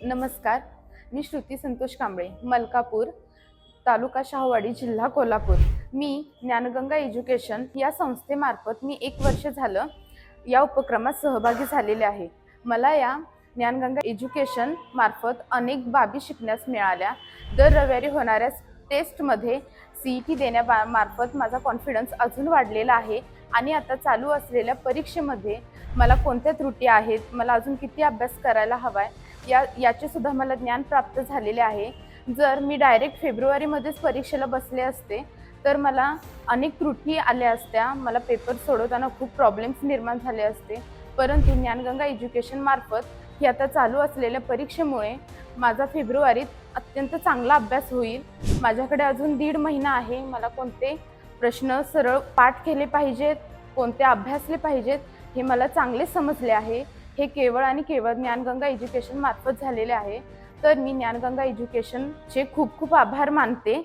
नमस्कार. मी श्रुती संतोष कांबळे, मलकापूर, तालुका शाहूवाडी, जिल्हा कोल्हापूर. मी ज्ञानगंगा एज्युकेशन या संस्थेमार्फत मी 1 वर्ष झालं या उपक्रमात सहभागी झालेले आहे. मला या ज्ञानगंगा एज्युकेशन मार्फत अनेक बाबी शिकण्यास मिळाल्या. दर रविवारी होणाऱ्या टेस्टमध्ये CET देण्यामार्फत माझा कॉन्फिडन्स अजून वाढलेला आहे आणि आता चालू असलेल्या परीक्षेमध्ये मला कोणत्या त्रुटी आहेत, मला अजून किती अभ्यास करायला हवा आहे, याचे सुद्धा मला ज्ञान प्राप्त झालेले आहे. जर मी डायरेक्ट फेब्रुवारीमध्येच परीक्षेला बसले असते तर मला अनेक त्रुटी आल्या असत्या, मला पेपर सोडवताना खूप प्रॉब्लेम्स निर्माण झाले असते. परंतु ज्ञानगंगा एज्युकेशनमार्फत ही आता चालू असलेल्या परीक्षेमुळे माझा फेब्रुवारीत अत्यंत चांगला अभ्यास होईल. माझ्याकडे अजून 1.5 महिना आहे. मला कोणते प्रश्न सरळ पाठ केले पाहिजेत, कोणते अभ्यासले पाहिजेत, हे मला चांगले समजले आहे. हे केवळ आणि केवळ ज्ञानगंगा एज्युकेशन मार्फत झालेले आहे. तर मी ज्ञानगंगा एज्युकेशनचे खूप खूप आभार मानते.